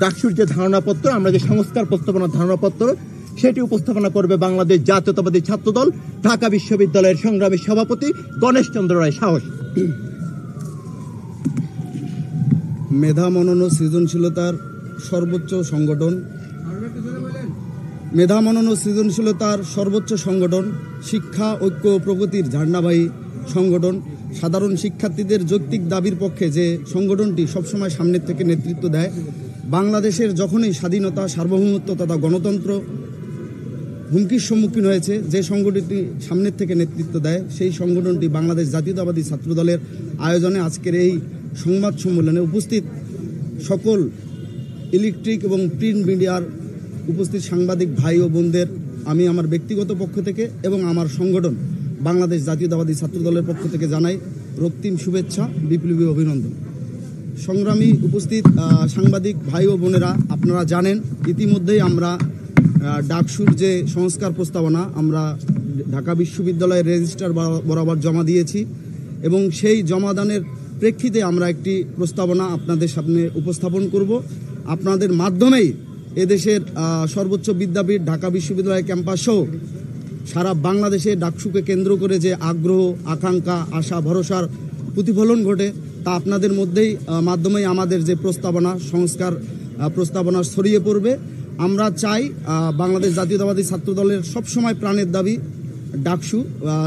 ডাকসুর যে ধারণাপত্র, আমরা যে সংস্কার প্রস্তাবনা ধারণাপত্র, সেটি উপস্থাপনা করবে বাংলাদেশ জাতীয়তাবাদী ছাত্রদল ঢাকা বিশ্ববিদ্যালয়ের সংগ্রামী সভাপতি গণেশ চন্দ্র রায় সাহস। মেধা মনন ও সৃজনশীলতার সর্বোচ্চ সংগঠন, মেধা মনন ও সৃজনশীলতার সর্বোচ্চ সংগঠন, শিক্ষা ঐক্য ও প্রগতির ঝান্ডাবাহী সংগঠন, সাধারণ শিক্ষার্থীদের যৌক্তিক দাবির পক্ষে যে সংগঠনটি সবসময় সামনের থেকে নেতৃত্ব দেয়। বাংলাদেশের যখনই স্বাধীনতা, সার্বভৌমত্ব তথা গণতন্ত্র হুমকির সম্মুখীন হয়েছে, যে সংগঠনটি সামনের থেকে নেতৃত্ব দেয় সেই সংগঠনটি বাংলাদেশ জাতীয়তাবাদী ছাত্রদলের আয়োজনে আজকের এই সংবাদ সম্মেলনে উপস্থিত সকল ইলেকট্রিক এবং প্রিন্ট মিডিয়ার উপস্থিত সাংবাদিক ভাই ও বোনদের আমি আমার ব্যক্তিগত পক্ষ থেকে এবং আমার সংগঠন বাংলাদেশ জাতীয়তাবাদী ছাত্রদলের পক্ষ থেকে জানাই রক্তিম শুভেচ্ছা, বিপ্লবী অভিনন্দন। সংগ্রামী উপস্থিত সাংবাদিক ভাই ও বোনেরা, আপনারা জানেন ইতিমধ্যেই আমরা ডাকসুর যে সংস্কার প্রস্তাবনা আমরা ঢাকা বিশ্ববিদ্যালয়ের রেজিস্ট্রার বরাবর জমা দিয়েছি এবং সেই জমাদানের প্রেক্ষিতে আমরা একটি প্রস্তাবনা আপনাদের সামনে উপস্থাপন করব। আপনাদের মাধ্যমেই এদেশের সর্বোচ্চ বিদ্যাপীঠ ঢাকা বিশ্ববিদ্যালয় ক্যাম্পাস সহ সারা বাংলাদেশে ডাকসুকে কেন্দ্র করে যে আগ্রহ, আকাঙ্ক্ষা, আশা, ভরসার প্রতিফলন ঘটে তা আপনাদের মধ্যেই মাধ্যমেই আমাদের যে প্রস্তাবনা, সংস্কার প্রস্তাবনা ছড়িয়ে পড়বে। আমরা চাই বাংলাদেশ জাতীয়তাবাদী ছাত্রদলের সবসময় প্রাণের দাবি ডাকসু,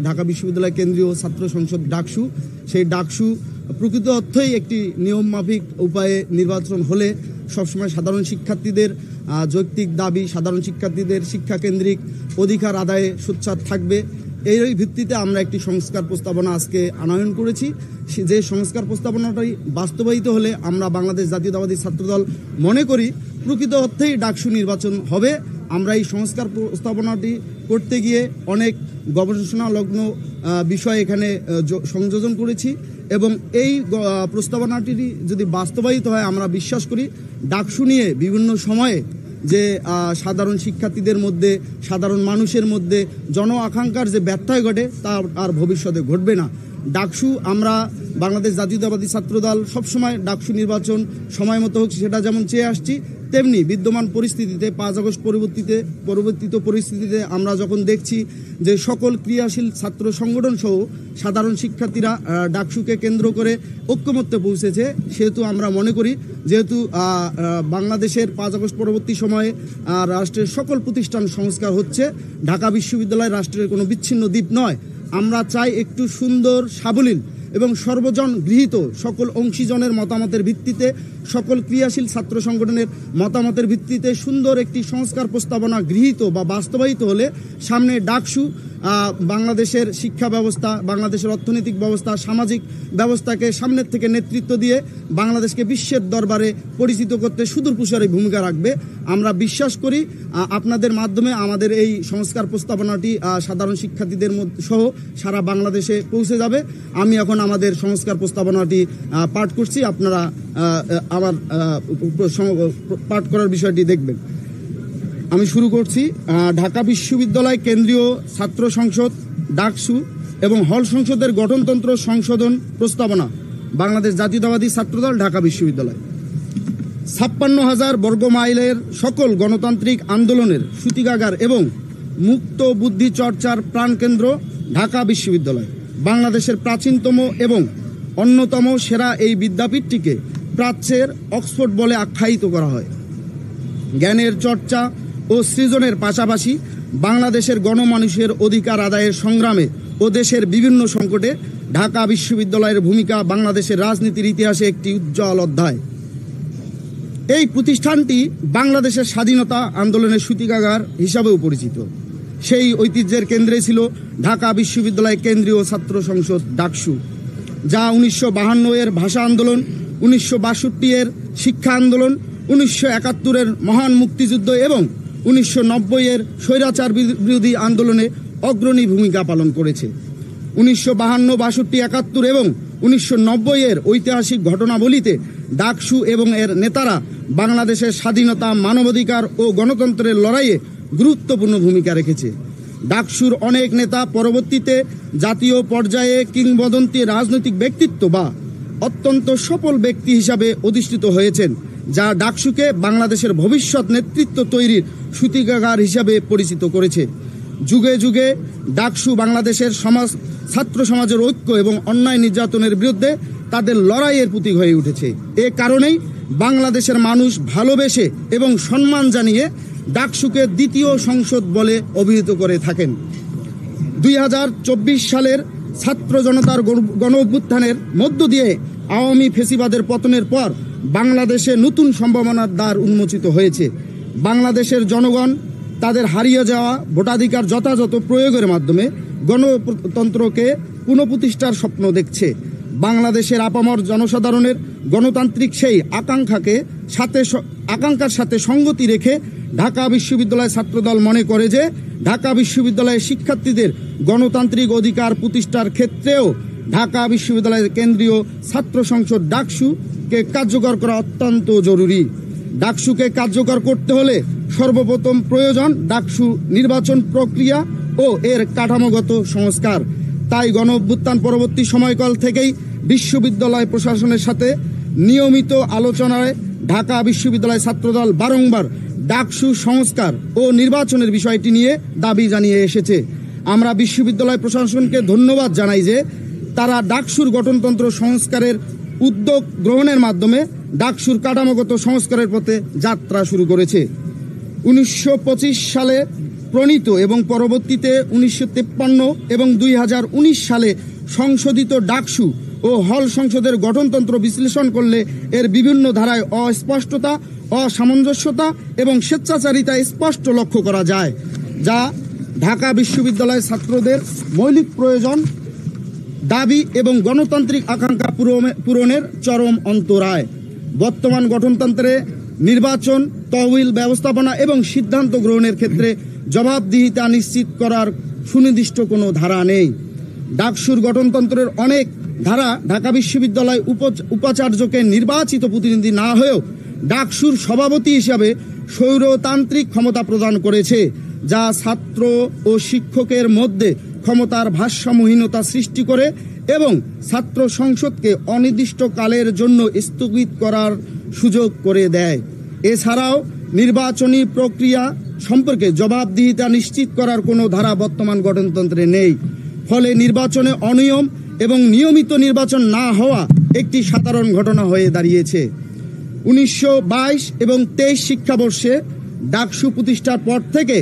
ঢাকা বিশ্ববিদ্যালয় কেন্দ্রীয় ছাত্র সংসদ ডাকসু, সেই ডাকসু প্রকৃত অর্থেই একটি নিয়মমাফিক উপায়ে নির্বাচন হলে সবসময় সাধারণ শিক্ষার্থীদের যৌক্তিক দাবি, সাধারণ শিক্ষার্থীদের শিক্ষাকেন্দ্রিক অধিকার আদায়ে সোচ্চার থাকবে। এই ভিত্তিতে আমরা একটি সংস্কার প্রস্তাবনা আজকে আনয়ন করেছি। যে সংস্কার প্রস্তাবনাটাই বাস্তবায়িত হলে আমরা বাংলাদেশ জাতীয়তাবাদী ছাত্রদল মনে করি প্রকৃত অর্থেই ডাকসু নির্বাচন হবে। আমরা এই সংস্কার প্রস্তাবনাটি করতে গিয়ে অনেক গবেষণালগ্ন বিষয় এখানে সংযোজন করেছি এবং এই প্রস্তাবনাটি যদি বাস্তবায়িত হয় আমরা বিশ্বাস করি ডাকসু নিয়ে বিভিন্ন সময়ে যে সাধারণ শিক্ষার্থীদের মধ্যে, সাধারণ মানুষের মধ্যে জন আকাঙ্ক্ষার যে ব্যত্যয় ঘটে তা আর ভবিষ্যতে ঘটবে না। ডাকসু আমরা বাংলাদেশ জাতীয়তাবাদী ছাত্রদল সবসময় ডাকসু নির্বাচন সময় মতো হোক সেটা যেমন চেয়ে আসছি, তেমনি বিদ্যমান পরিস্থিতিতে 5 আগস্ট পরবর্তীত পরিস্থিতিতে আমরা যখন দেখছি যে সকল ক্রিয়াশীল ছাত্র সংগঠন সহ সাধারণ শিক্ষার্থীরা ডাকসুকে কেন্দ্র করে ঐক্যমত্যে পৌঁছেছে, সেহেতু আমরা মনে করি যেহেতু বাংলাদেশের 5 আগস্ট পরবর্তী সময়ে রাষ্ট্রের সকল প্রতিষ্ঠান সংস্কার হচ্ছে, ঢাকা বিশ্ববিদ্যালয় রাষ্ট্রের কোনো বিচ্ছিন্ন দ্বীপ নয়। আমরা চাই একটু সুন্দর, সাবলীল এবং সর্বজন গৃহীত সকল অংশীজনের মতামতের ভিত্তিতে, সকল ক্রিয়াশীল ছাত্র সংগঠনের মতামতের ভিত্তিতে সুন্দর একটি সংস্কার প্রস্তাবনা গৃহীত বা বাস্তবায়িত হলে সামনে ডাকসু বাংলাদেশের শিক্ষা ব্যবস্থা, বাংলাদেশের অর্থনৈতিক ব্যবস্থা, সামাজিক ব্যবস্থাকে সামনের থেকে নেতৃত্ব দিয়ে বাংলাদেশকে বিশ্বের দরবারে পরিচিত করতে সুদূরপ্রসারী ভূমিকা রাখবে। আমরা বিশ্বাস করি আপনাদের মাধ্যমে আমাদের এই সংস্কার প্রস্তাবনাটি সাধারণ শিক্ষার্থীদের সহ সারা বাংলাদেশে পৌঁছে যাবে। আমি এখন আমাদের সংস্কার প্রস্তাবনাটি পাঠ করছি, আপনারা আমার পাঠ করার বিষয়টি দেখবেন। আমি শুরু করছি। ঢাকা বিশ্ববিদ্যালয় কেন্দ্রীয় ছাত্র সংসদ ডাকসু এবং হল সংসদের গঠনতন্ত্র সংশোধন প্রস্তাবনা, বাংলাদেশ জাতীয়তাবাদী ছাত্রদল ঢাকা বিশ্ববিদ্যালয়। 56,000 বর্গ মাইলের সকল গণতান্ত্রিক আন্দোলনের সূতিকাগার এবং মুক্ত বুদ্ধি চর্চার প্রাণকেন্দ্র ঢাকা বিশ্ববিদ্যালয়। বাংলাদেশের প্রাচীনতম এবং অন্যতম সেরা এই বিদ্যাপীঠটিকে প্রাচ্যের অক্সফোর্ড বলে আখ্যায়িত করা হয়। জ্ঞানের চর্চা ও সৃজনের পাশাপাশি বাংলাদেশের গণমানুষের অধিকার আদায়ের সংগ্রামে ও দেশের বিভিন্ন সংকটে ঢাকা বিশ্ববিদ্যালয়ের ভূমিকা বাংলাদেশের রাজনীতির ইতিহাসে একটি উজ্জ্বল অধ্যায়। এই প্রতিষ্ঠানটি বাংলাদেশের স্বাধীনতা আন্দোলনের সূতিকাগার হিসাবেও পরিচিত। সেই ঐতিহ্যের কেন্দ্রে ছিল ঢাকা বিশ্ববিদ্যালয় কেন্দ্রীয় ছাত্র সংসদ ডাকসু, যা 1952 এর ভাষা আন্দোলন, 1962 এর শিক্ষা আন্দোলন, 1971 এর মহান মুক্তিযুদ্ধ এবং 1990 এর স্বৈরাচার বিরোধী আন্দোলনে অগ্রণী ভূমিকা পালন করেছে। 1952, 62, 71 এবং 1990 এর ঐতিহাসিক ঘটনাবলিতে ডাকসু এবং এর নেতারা বাংলাদেশের স্বাধীনতা, মানবাধিকার ও গণতন্ত্রের লড়াইয়ে গুরুত্বপূর্ণ ভূমিকা রেখেছে। ডাকসুর অনেক নেতা পরবর্তীতে জাতীয় পর্যায়ে কিংবদন্তি রাজনৈতিক ব্যক্তিত্ব বা অত্যন্ত সফল ব্যক্তি হিসাবে অধিষ্ঠিত হয়েছেন যা ডাকসুকে বাংলাদেশের ভবিষ্যৎ নেতৃত্ব তৈরির সূতিকাগার হিসাবে পরিচিত করেছে। যুগে যুগে ডাকসু বাংলাদেশের ছাত্র সমাজের ঐক্য এবং অন্যায় নির্যাতনের বিরুদ্ধে তাদের লড়াইয়ের প্রতীক হয়ে উঠেছে। এ কারণেই বাংলাদেশের মানুষ ভালোবেসে এবং সম্মান জানিয়ে ডাকসুকে দ্বিতীয় সংসদ বলে অভিহিত করে থাকেন। 2024 সালের ছাত্র জনতার গণ অভ্যুত্থানের মধ্য দিয়ে আওয়ামী ফ্যাসিবাদের পতনের পর বাংলাদেশে নতুন সম্ভাবনার দ্বার উন্মোচিত হয়েছে। বাংলাদেশের জনগণ তাদের হারিয়ে যাওয়া ভোটাধিকার যথাযথ প্রয়োগের মাধ্যমে গণতন্ত্রকে পুনঃপ্রতিষ্ঠার স্বপ্ন দেখছে। বাংলাদেশের আপামর জনসাধারণের গণতান্ত্রিক সেই আকাঙ্ক্ষার সাথে সঙ্গতি রেখে ঢাকা বিশ্ববিদ্যালয় ছাত্রদল মনে করে যে ঢাকা বিশ্ববিদ্যালয়ের শিক্ষার্থীদের গণতান্ত্রিক অধিকার প্রতিষ্ঠার ক্ষেত্রেও ঢাকা বিশ্ববিদ্যালয়ের কেন্দ্রীয় ছাত্র সংসদ ডাকসুকে কার্যকর করা অত্যন্ত জরুরি। ডাকসুকে কার্যকর করতে হলে সর্বপ্রথম প্রয়োজন ডাকসু নির্বাচন প্রক্রিয়া ও এর কাঠামোগত সংস্কার। তাই গণ অভ্যুত্থান পরবর্তী সময়কাল থেকেই বিশ্ববিদ্যালয় প্রশাসনের সাথে নিয়মিত আলোচনায় ঢাকা বিশ্ববিদ্যালয় ছাত্রদল বারংবার ডাকসু সংস্কার ও নির্বাচনের বিষয়টি নিয়ে দাবি জানিয়ে এসেছে। আমরা বিশ্ববিদ্যালয় প্রশাসনকে ধন্যবাদ জানাই যে তারা ডাকসুর গঠনতন্ত্র সংস্কারের উদ্যোগ গ্রহণের মাধ্যমে ডাকসুর কাঠামোগত সংস্কারের পথে যাত্রা শুরু করেছে। 1925 সালে প্রণীত এবং পরবর্তীতে 1953 এবং 2019 সালে সংশোধিত ডাকসু ও হল সংসদের গঠনতন্ত্র বিশ্লেষণ করলে এর বিভিন্ন ধারায় অস্পষ্টতা, অসামঞ্জস্যতা এবং স্বেচ্ছাচারিতা স্পষ্ট লক্ষ্য করা যায়, যা ঢাকা বিশ্ববিদ্যালয় ছাত্রদের মৌলিক প্রয়োজন, দাবি এবং গণতান্ত্রিক আকাঙ্ক্ষা পূরণের চরম অন্তরায়। বর্তমান গঠনতন্ত্রে নির্বাচন, তহবিল ব্যবস্থাপনা এবং সিদ্ধান্ত গ্রহণের ক্ষেত্রে জবাবদিহিতা নিশ্চিত করার সুনির্দিষ্ট কোনো ধারা নেই। ডাকসুর গঠনতন্ত্রের অনেক ধারা ঢাকা বিশ্ববিদ্যালয় উপাচার্যকে নির্বাচিত প্রতিনিধি না হয়েও ডাকসুর সভাপতি হিসাবে স্বৈরতান্ত্রিক ক্ষমতা প্রদান করেছে, যা ছাত্র ও শিক্ষকের মধ্যে ক্ষমতার ভারসাম্যহীনতা সৃষ্টি করে এবং ছাত্র সংসদকে অনির্দিষ্টকালের জন্য স্থগিত করার সুযোগ করে দেয়। এছাড়াও নির্বাচনী প্রক্রিয়া সম্পর্কে জবাবদিহিতা নিশ্চিত করার কোনো ধারা বর্তমান গঠনতন্ত্রে নেই। ফলে নির্বাচনে অনিয়ম এবং নিয়মিত নির্বাচন না হওয়া একটি সাধারণ ঘটনা হয়ে দাঁড়িয়েছে। 1922 এবং 23 শিক্ষাবর্ষে ডাকসু প্রতিষ্ঠার পর থেকে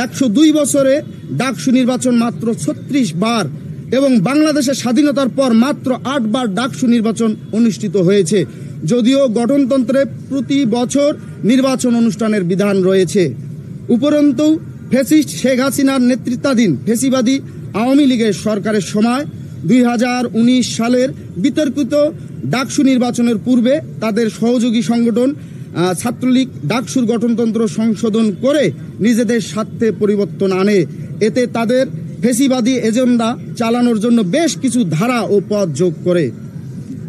102 বছরে ডাকসু নির্বাচন মাত্র 36 বার এবং বাংলাদেশের স্বাধীনতার পর মাত্র 8 বার ডাকসু নির্বাচন অনুষ্ঠিত হয়েছে, যদিও গঠনতন্ত্রে প্রতি বছর নির্বাচন অনুষ্ঠানের বিধান রয়েছে। উপরন্তু ফ্যাসিস্ট শেখ হাসিনার নেতৃত্বাধীন ফ্যাসিবাদী আওয়ামী লীগের সরকারের সময় 2019 সালের বিতর্কিত ডাকসু নির্বাচনের পূর্বে তাদের সহযোগী সংগঠন ছাত্রলীগ ডাকসুর গঠনতন্ত্র সংশোধন করে নিজেদের স্বার্থে পরিবর্তন আনে। এতে তাদের ফ্যাসিবাদী এজেন্ডা চালানোর জন্য বেশ কিছু ধারা ও পদ যোগ করে।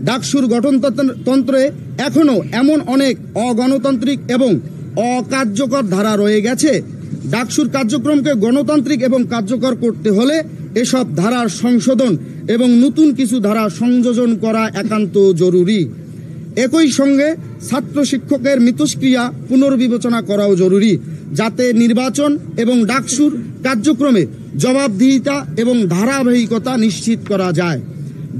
ডাকসুর গঠনতন্ত্রে এখনও এমন অনেক অগণতান্ত্রিক এবং অকার্যকর ধারা রয়ে গেছে। ডাকসুর কার্যক্রমকে গণতান্ত্রিক এবং কার্যকর করতে হলে এসব ধারার সংশোধন এবং নতুন কিছু ধারা সংযোজন করা একান্ত জরুরি। একই সঙ্গে ছাত্র শিক্ষকের মিথস্ক্রিয়া পুনর্বিবেচনা করাও জরুরি, যাতে নির্বাচন এবং ডাকসুর কার্যক্রমে জবাবদিহিতা এবং ধারাবাহিকতা নিশ্চিত করা যায়।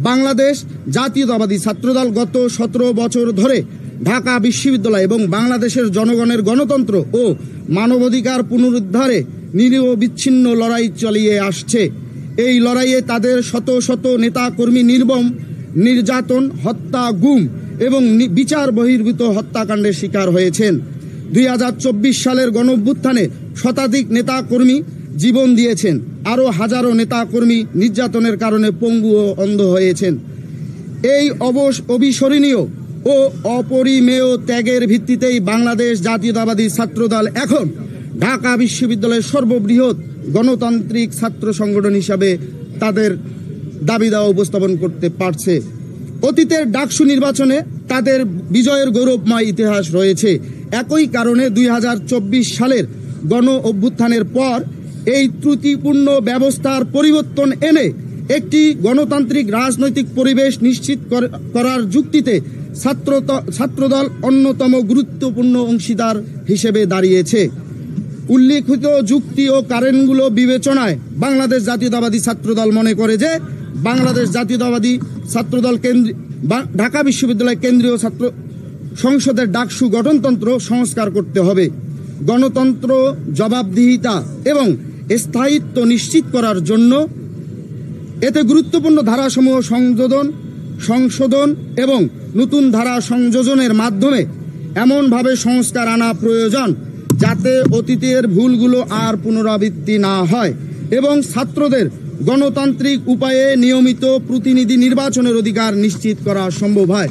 বাংলাদেশ জাতীয়তাবাদী ছাত্রদল গত 17 বছর ধরে ঢাকা বিশ্ববিদ্যালয় এবং বাংলাদেশের জনগণের গণতন্ত্র ও মানবাধিকার পুনরুদ্ধারে নিরবিচ্ছিন্ন লড়াই চালিয়ে আসছে। এই লড়াইয়ে তাদের শত শত নেতাকর্মী নির্মম নির্যাতন, হত্যা, গুম এবং বিচার বহির্ভূত হত্যাকাণ্ডের শিকার হয়েছেন। 2024 সালের গণঅভ্যুত্থানে শতাধিক নেতাকর্মী জীবন দিয়েছেন, আরও হাজারো নেতাকর্মী নির্যাতনের কারণে পঙ্গু ও অন্ধ হয়েছেন। এই অবিস্মরণীয় ও অপরিমেয় ত্যাগের ভিত্তিতেই বাংলাদেশ জাতীয়তাবাদী ছাত্রদল এখন ঢাকা বিশ্ববিদ্যালয়ের সর্ববৃহৎ গণতান্ত্রিক ছাত্র সংগঠন হিসাবে তাদের দাবি দাওয়া উপস্থাপন করতে পারছে। অতীতের ডাকসু নির্বাচনে তাদের বিজয়ের গৌরবময় ইতিহাস রয়েছে। একই কারণে 2024 সালের গণ অভ্যুত্থানের পর এই ত্রুটিপূর্ণ ব্যবস্থার পরিবর্তন এনে একটি গণতান্ত্রিক রাজনৈতিক পরিবেশ নিশ্চিত করার যুক্তিতে ছাত্রদল অন্যতম গুরুত্বপূর্ণ অংশীদার হিসেবে দাঁড়িয়েছে। উল্লেখিত যুক্তি ও কারণগুলো বিবেচনায় বাংলাদেশ জাতীয়তাবাদী ছাত্রদল মনে করে যে বাংলাদেশ জাতীয়তাবাদী ছাত্রদল ঢাকা বিশ্ববিদ্যালয় কেন্দ্রীয় ছাত্র সংসদের ডাকসু গঠনতন্ত্র সংস্কার করতে হবে। গণতন্ত্র, জবাবদিহিতা এবং স্থায়িত্ব নিশ্চিত করার জন্য এতে গুরুত্বপূর্ণ ধারাসমূহ সংশোধন এবং নতুন ধারা সংযোজনের মাধ্যমে এমনভাবে সংস্কার আনা প্রয়োজন যাতে অতীতের ভুলগুলো আর পুনরাবৃত্তি না হয় এবং ছাত্রদের গণতান্ত্রিক উপায়ে নিয়মিত প্রতিনিধি নির্বাচনের অধিকার নিশ্চিত করা সম্ভব হয়।